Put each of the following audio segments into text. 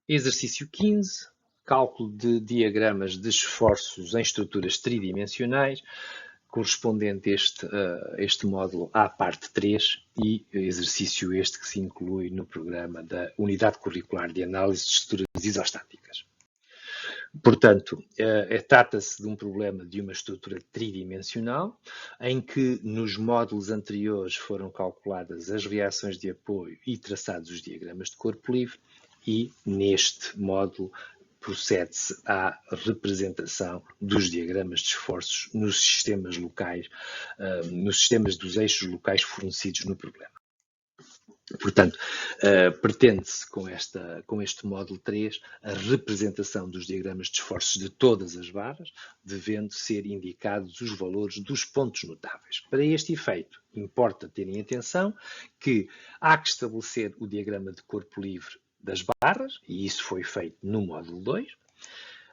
Exercício 15, cálculo de diagramas de esforços em estruturas tridimensionais, correspondente este módulo à parte 3 e exercício este que se inclui no programa da Unidade Curricular de Análise de Estruturas Isostáticas. Portanto, trata-se de um problema de uma estrutura tridimensional, em que nos módulos anteriores foram calculadas as reações de apoio e traçados os diagramas de corpo livre, e neste módulo procede-se à representação dos diagramas de esforços nos sistemas locais, nos sistemas dos eixos locais fornecidos no problema. Portanto, pretende-se com este módulo 3 a representação dos diagramas de esforços de todas as barras, devendo ser indicados os valores dos pontos notáveis. Para este efeito, importa terem atenção que há que estabelecer o diagrama de corpo livre das barras, e isso foi feito no módulo 2.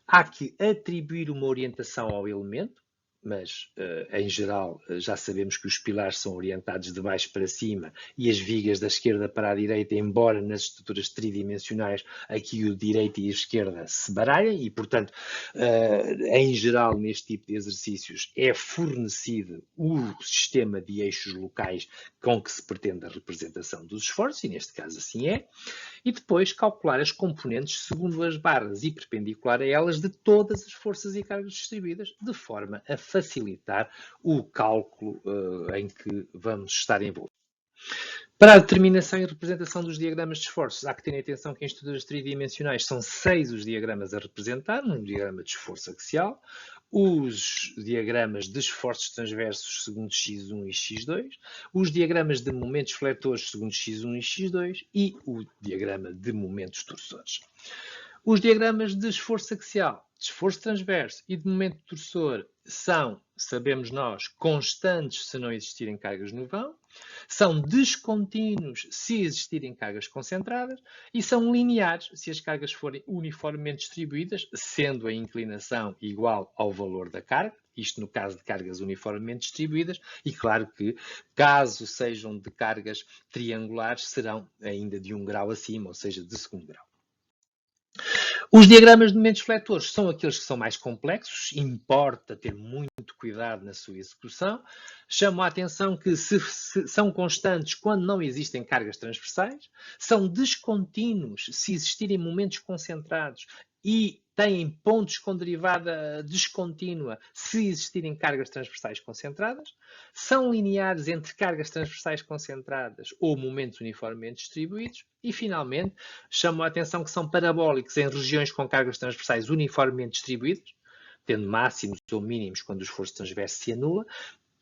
Há que atribuir uma orientação ao elemento, mas, em geral, já sabemos que os pilares são orientados de baixo para cima e as vigas da esquerda para a direita, embora nas estruturas tridimensionais aqui o direito e a esquerda se baralhem e, portanto, em geral, neste tipo de exercícios é fornecido o sistema de eixos locais com que se pretende a representação dos esforços, e neste caso assim é, e depois calcular as componentes segundo as barras e perpendicular a elas de todas as forças e cargas distribuídas, de forma a facilitar o cálculo em que vamos estar envolvidos. Para a determinação e representação dos diagramas de esforços, há que ter atenção que em estruturas tridimensionais são 6 os diagramas a representar, no diagrama de esforço axial, os diagramas de esforços transversos segundo x1 e x2, os diagramas de momentos fletores segundo x1 e x2 e o diagrama de momentos torsores. Os diagramas de esforço axial, de esforço transverso e de momento torsor são, sabemos nós, constantes se não existirem cargas no vão, são descontínuos se existirem cargas concentradas e são lineares se as cargas forem uniformemente distribuídas, sendo a inclinação igual ao valor da carga, isto no caso de cargas uniformemente distribuídas, e claro que, caso sejam de cargas triangulares, serão ainda de 1 grau acima, ou seja, de segundo grau. Os diagramas de momentos fletores são aqueles que são mais complexos, importa ter muito cuidado na sua execução. Chamo a atenção que são constantes quando não existem cargas transversais, são descontínuos se existirem momentos concentrados e têm pontos com derivada descontínua se existirem cargas transversais concentradas, são lineares entre cargas transversais concentradas ou momentos uniformemente distribuídos e, finalmente, chamo a atenção que são parabólicos em regiões com cargas transversais uniformemente distribuídas, tendo máximos ou mínimos quando o esforço transverso se anula,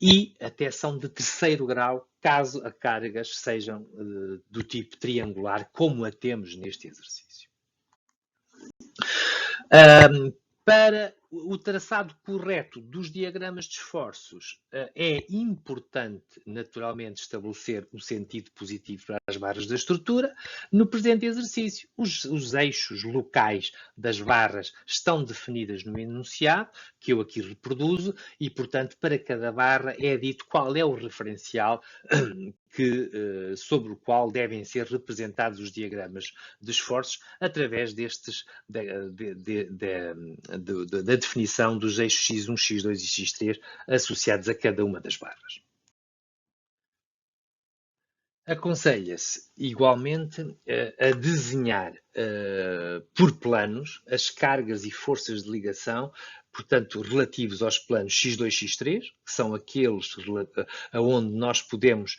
e até são de terceiro grau, caso as cargas sejam do tipo triangular, como a temos neste exercício. Para o traçado correto dos diagramas de esforços, é importante, naturalmente, estabelecer o sentido positivo para as barras da estrutura. No presente exercício, os eixos locais das barras estão definidas no enunciado, que eu aqui reproduzo, e, portanto, para cada barra é dito qual é o referencial sobre o qual devem ser representados os diagramas de esforços através da definição dos eixos x1, x2 e x3 associados a cada uma das barras. Aconselha-se, igualmente, a desenhar por planos as cargas e forças de ligação, portanto, relativos aos planos x2 e x3, que são aqueles onde nós podemos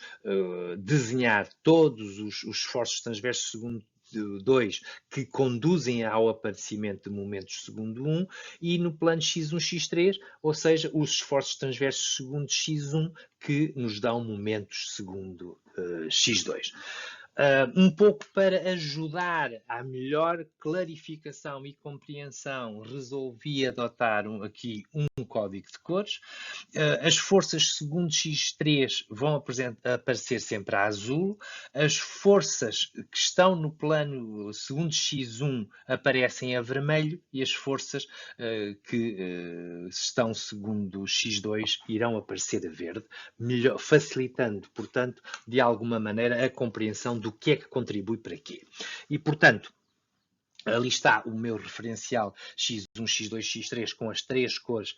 desenhar todos os esforços transversos segundo 2 que conduzem ao aparecimento de momentos segundo 1, e no plano x1, x3, ou seja, os esforços transversos segundo x1 que nos dão momentos segundo x2. Um pouco para ajudar à melhor clarificação e compreensão, resolvi adotar aqui um código de cores. As forças segundo x3 vão aparecer sempre a azul, as forças que estão no plano segundo x1 aparecem a vermelho e as forças que estão segundo x2 irão aparecer a verde, facilitando, portanto, de alguma maneira a compreensão do que é que contribui para quê. E, portanto, Ali está o meu referencial X1, X2, X3 com as 3 cores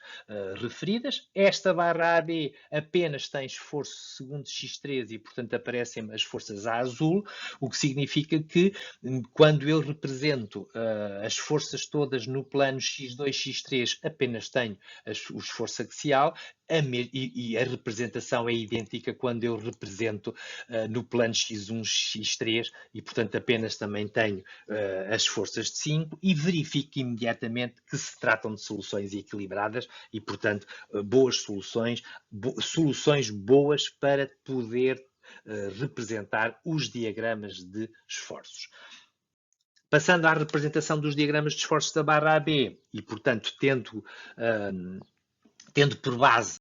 referidas. Esta barra AB apenas tem esforço segundo X3 e, portanto, aparecem as forças a azul, o que significa que quando eu represento as forças todas no plano X2, X3, apenas tenho o esforço axial, e a representação é idêntica quando eu represento no plano X1, X3 e, portanto, apenas também tenho as forças de 5 e verifico imediatamente que se tratam de soluções equilibradas e, portanto, boas soluções, soluções boas para poder representar os diagramas de esforços. Passando à representação dos diagramas de esforços da barra AB e, portanto, tendo por base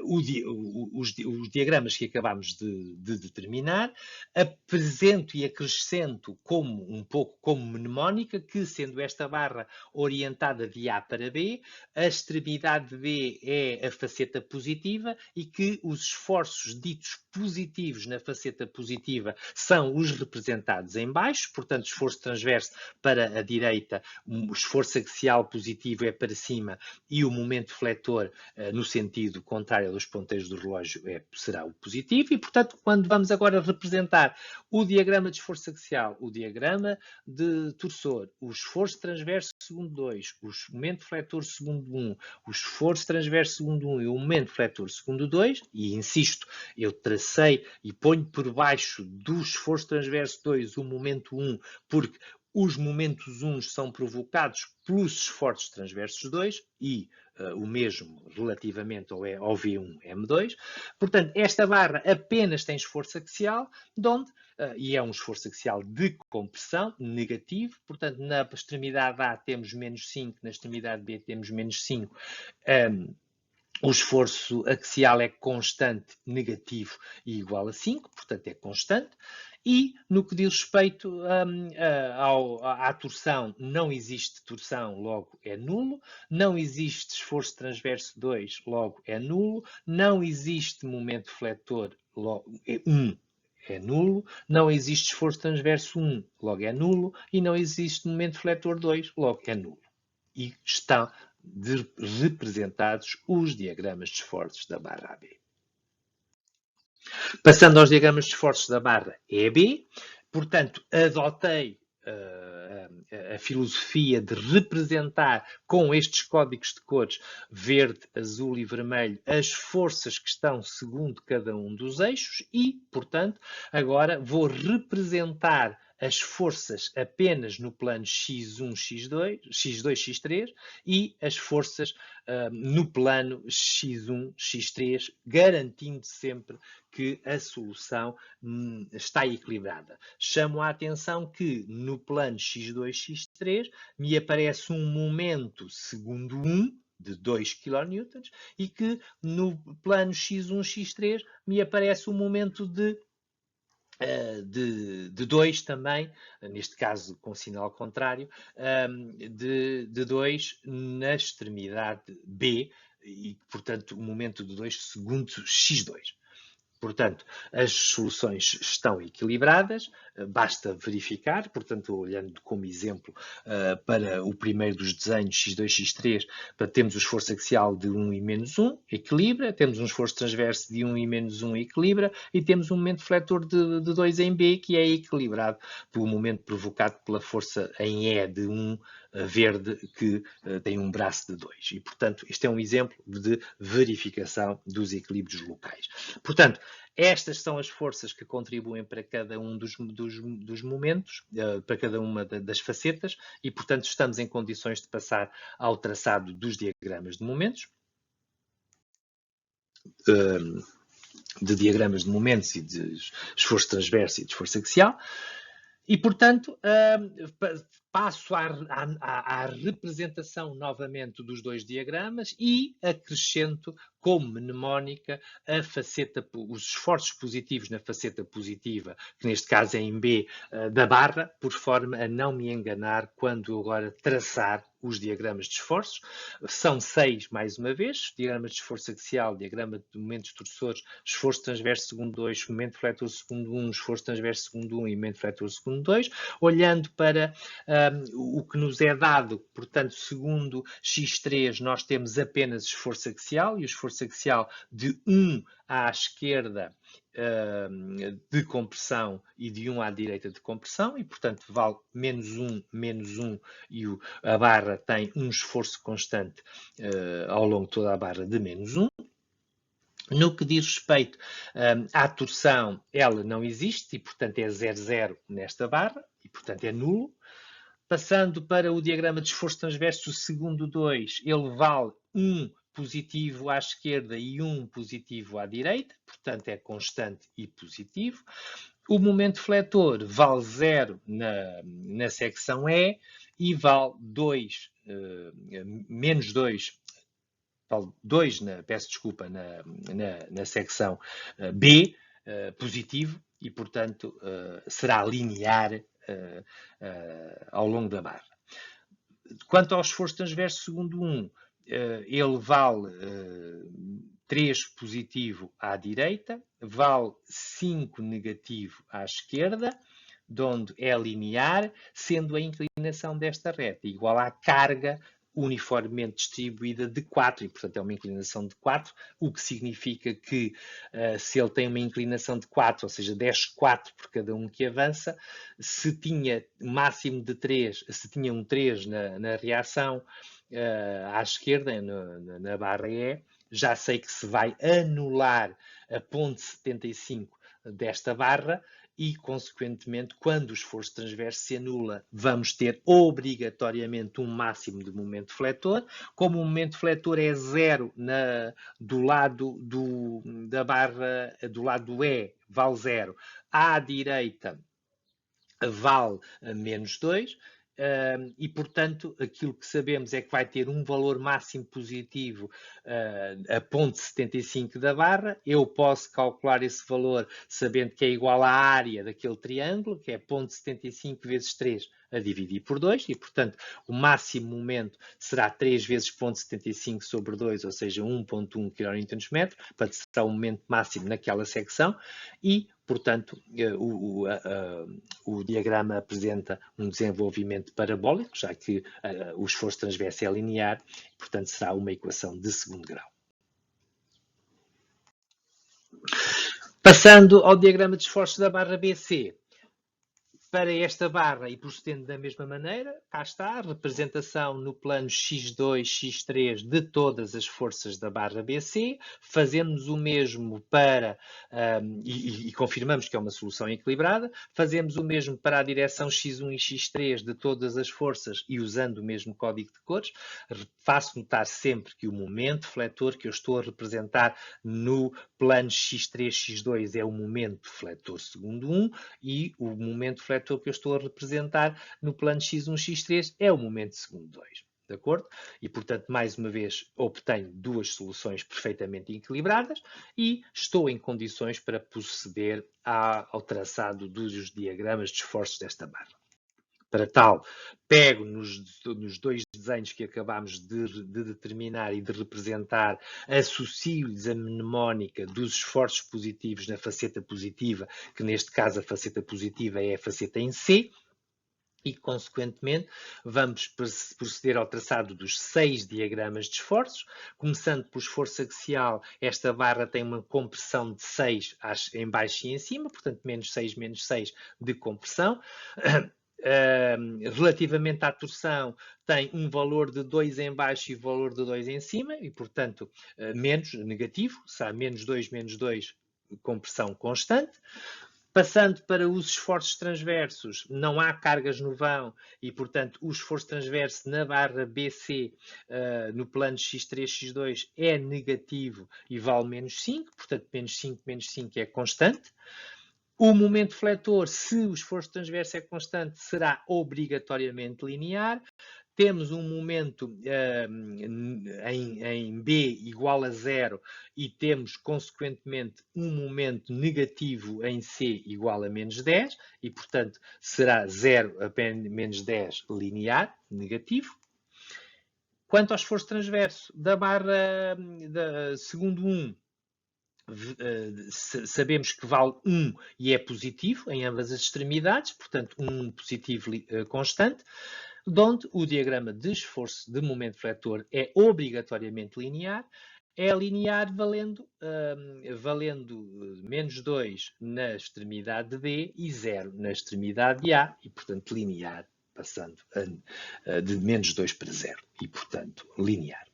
os diagramas que acabamos de determinar, apresento e acrescento um pouco como mnemónica que, sendo esta barra orientada de A para B, a extremidade de B é a faceta positiva e que os esforços ditos positivos na faceta positiva são os representados em baixo, portanto, esforço transverso para a direita, o esforço axial positivo é para cima e o momento fletor no sentido contrário dos ponteiros do relógio será o positivo e, portanto, quando vamos agora representar o diagrama de esforço axial, o diagrama de torsor, o esforço transverso segundo 2, o momento fletor segundo 1, o esforço transverso segundo 1 e o momento fletor segundo 2, e insisto, eu tracei e ponho por baixo do esforço transverso 2 o momento 1, porque os momentos 1 são provocados pelos esforços transversos 2 e o mesmo relativamente ao V1 M2. Portanto, esta barra apenas tem esforço axial, e é um esforço axial de compressão negativo. Portanto, na extremidade A temos menos 5, na extremidade B temos menos 5. O esforço axial é constante, negativo e igual a 5, portanto é constante. E no que diz respeito à torção, não existe torção, logo é nulo. Não existe esforço transverso 2, logo é nulo. Não existe momento fletor, logo é 1. É nulo, não existe esforço transverso 1, logo é nulo, e não existe momento fletor 2, logo é nulo. E estão representados os diagramas de esforços da barra AB. Passando aos diagramas de esforços da barra EB, portanto, adotei a filosofia de representar com estes códigos de cores verde, azul e vermelho as forças que estão segundo cada um dos eixos e, portanto, agora vou representar as forças apenas no plano X1, X2, X2, X3 e as forças no plano X1, X3, garantindo sempre que a solução está equilibrada. Chamo a atenção que no plano X2, X3 me aparece um momento segundo 1 de 2 kN e que no plano X1, X3 me aparece um momento de 2 também, neste caso com sinal contrário, de 2 na extremidade B, e portanto o momento de 2 segundo X2. Portanto, as soluções estão equilibradas, basta verificar, portanto, olhando como exemplo para o primeiro dos desenhos X2, X3, temos o esforço axial de 1 e menos 1, equilibra, temos um esforço transverso de 1 e menos 1, equilibra, e temos um momento fletor de 2 em B, que é equilibrado pelo momento provocado pela força em E de 1 verde, que tem um braço de 2. E, portanto, este é um exemplo de verificação dos equilíbrios locais. Portanto, estas são as forças que contribuem para cada um dos momentos, para cada uma das facetas, e, portanto, estamos em condições de passar ao traçado dos diagramas de momentos, de diagramas de momentos e de esforço transverso e de esforço axial. E, portanto, passo à representação novamente dos dois diagramas e acrescento como mnemónica os esforços positivos na faceta positiva, que neste caso é em B, da barra, por forma a não me enganar quando eu agora traçar os diagramas de esforços. São 6, mais uma vez: diagrama de esforço axial, diagrama de momentos torçores, esforço transverso segundo 2, momento fletor segundo 1, esforço transverso segundo 1 e momento fletor segundo 2, olhando para o que nos é dado. Portanto, segundo X3, nós temos apenas esforço axial, e o esforço axial de 1 à esquerda de compressão e de 1 à direita de compressão, e portanto vale menos 1, e a barra tem um esforço constante ao longo de toda a barra de menos 1. No que diz respeito à torção, ela não existe, e portanto é 0,0 nesta barra, e portanto é nulo. Passando para o diagrama de esforço transverso segundo 2, ele vale 1 positivo à esquerda e 1 positivo à direita, portanto é constante e positivo. O momento fletor vale 0 na secção E e vale 2, menos 2, vale 2, peço desculpa, na secção B, positivo, e portanto será linear ao longo da barra. Quanto ao esforço transverso segundo 1, ele vale 3 positivo à direita, vale 5 negativo à esquerda, de onde é linear, sendo a inclinação desta reta igual à carga uniformemente distribuída de 4, e portanto é uma inclinação de 4, o que significa que se ele tem uma inclinação de 4, ou seja, desce 4 por cada um que avança, se tinha máximo de 3, se tinha um 3 na reação à esquerda, na barra E, já sei que se vai anular a ponte 75 desta barra, e, consequentemente, quando o esforço transverso se anula, vamos ter obrigatoriamente um máximo de momento fletor. Como o momento fletor é 0 do lado da barra, do lado do E, vale 0, à direita vale menos 2. E, portanto, aquilo que sabemos é que vai ter um valor máximo positivo a ponto 75 da barra. Eu posso calcular esse valor sabendo que é igual à área daquele triângulo, que é ponto 75 vezes 3 a dividir por 2, e, portanto, o máximo momento será 3 vezes ponto 75 sobre 2, ou seja, 1,1 kN/m, portanto, será o momento máximo naquela secção, e, portanto, o diagrama apresenta um desenvolvimento parabólico, já que o esforço transverso é linear, portanto, será uma equação de segundo grau. Passando ao diagrama de esforços da barra BC. Para esta barra, e procedendo da mesma maneira, cá está a representação no plano X2, X3 de todas as forças da barra BC. Fazemos o mesmo para, e confirmamos que é uma solução equilibrada, fazemos o mesmo para a direção X1 e X3 de todas as forças e usando o mesmo código de cores. Faço notar sempre que o momento fletor que eu estou a representar no plano X3, X2 é o momento fletor segundo 1, e o momento fletor que eu estou a representar no plano X1, X3 é o momento segundo 2. De acordo? E, portanto, mais uma vez, obtenho duas soluções perfeitamente equilibradas e estou em condições para proceder ao traçado dos diagramas de esforços desta barra. Para tal, pego nos dois desenhos que acabámos de determinar e de representar, associo-lhes a mnemónica dos esforços positivos na faceta positiva, que neste caso a faceta positiva é a faceta em C, e, consequentemente, vamos proceder ao traçado dos 6 diagramas de esforços. Começando pelo esforço axial, esta barra tem uma compressão de 6 em baixo e em cima, portanto, menos 6 de compressão. Relativamente à torção, tem um valor de 2 em baixo e valor de 2 em cima, e, portanto, menos, negativo, será menos 2, compressão constante. Passando para os esforços transversos, não há cargas no vão e, portanto, o esforço transverso na barra BC, no plano X3, X2, é negativo e vale menos 5, portanto, menos 5 é constante. O momento fletor, se o esforço transverso é constante, será obrigatoriamente linear. Temos um momento em B igual a 0 e temos, consequentemente, um momento negativo em C igual a menos 10 e, portanto, será 0 a menos 10 linear, negativo. Quanto ao esforço transverso da barra, segundo 1, sabemos que vale 1 e é positivo em ambas as extremidades, portanto, um positivo constante, onde o diagrama de esforço de momento fletor é obrigatoriamente linear, é linear valendo menos 2 na extremidade D e 0 na extremidade A, e, portanto, linear, passando de menos 2 para 0, e, portanto, linear.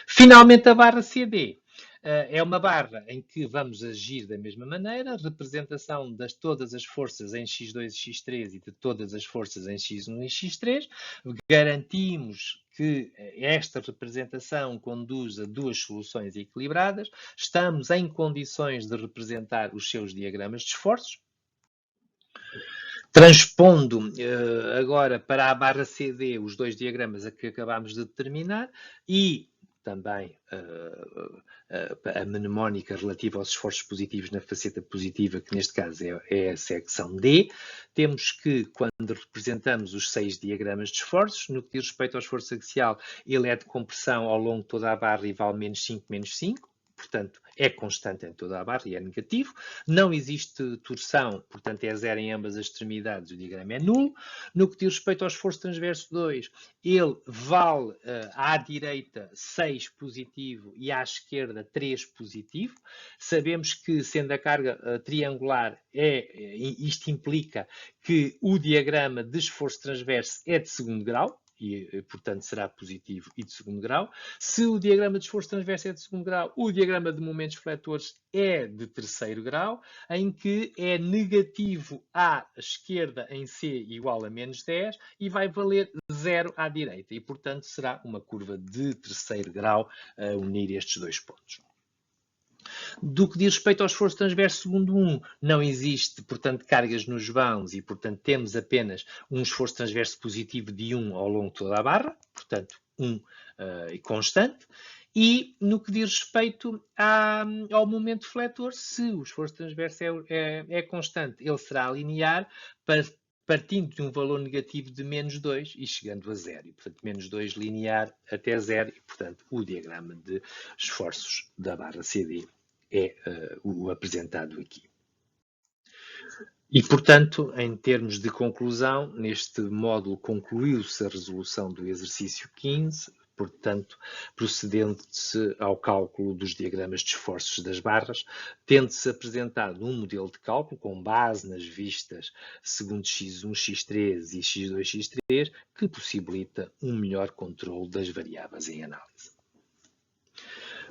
Finalmente, a barra CD. É uma barra em que vamos agir da mesma maneira, representação de todas as forças em x2 e x3 e de todas as forças em x1 e x3. Garantimos que esta representação conduz a duas soluções equilibradas. Estamos em condições de representar os seus diagramas de esforços. Transpondo agora para a barra CD os dois diagramas a que acabámos de determinar e também a mnemónica relativa aos esforços positivos na faceta positiva, que neste caso é a secção D, temos que, quando representamos os 6 diagramas de esforços, no que diz respeito ao esforço axial, ele é de compressão ao longo de toda a barra e vale menos 5, menos 5. Portanto, é constante em toda a barra e é negativo. Não existe torção, portanto, é 0 em ambas as extremidades, o diagrama é nulo. No que diz respeito ao esforço transverso 2, ele vale à direita 6 positivo e à esquerda 3 positivo. Sabemos que, sendo a carga triangular, isto implica que o diagrama de esforço transverso é de segundo grau, e, portanto, será positivo e de segundo grau. Se o diagrama de esforço transverso é de segundo grau, o diagrama de momentos fletores é de terceiro grau, em que é negativo à esquerda em C igual a menos 10 e vai valer 0 à direita. E, portanto, será uma curva de terceiro grau a unir estes dois pontos. Do que diz respeito ao esforço transverso segundo 1, não existe, portanto, cargas nos vãos e, portanto, temos apenas um esforço transverso positivo de 1 ao longo de toda a barra, portanto, 1 e constante. E no que diz respeito ao momento fletor, se o esforço transverso é constante, ele será linear partindo de um valor negativo de menos 2 e chegando a 0. E, portanto, menos 2 linear até 0 e, portanto, o diagrama de esforços da barra CD é o apresentado aqui. E, portanto, em termos de conclusão, neste módulo concluiu-se a resolução do exercício 15, portanto, procedendo-se ao cálculo dos diagramas de esforços das barras, tendo-se apresentado um modelo de cálculo com base nas vistas segundo x1, x3 e x2, x3, que possibilita um melhor controle das variáveis em análise.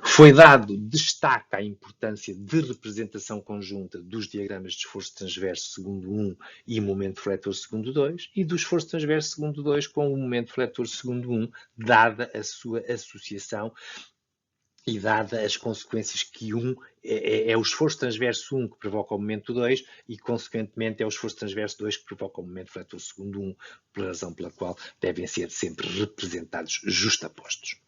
Foi dado destaque à importância de representação conjunta dos diagramas de esforço transverso segundo 1 e momento fletor segundo 2 e do esforço transverso segundo 2 com o momento fletor segundo 1, dada a sua associação e dada as consequências que é o esforço transverso 1 que provoca o momento 2 e, consequentemente, é o esforço transverso 2 que provoca o momento fletor segundo 1, pela razão pela qual devem ser sempre representados justapostos.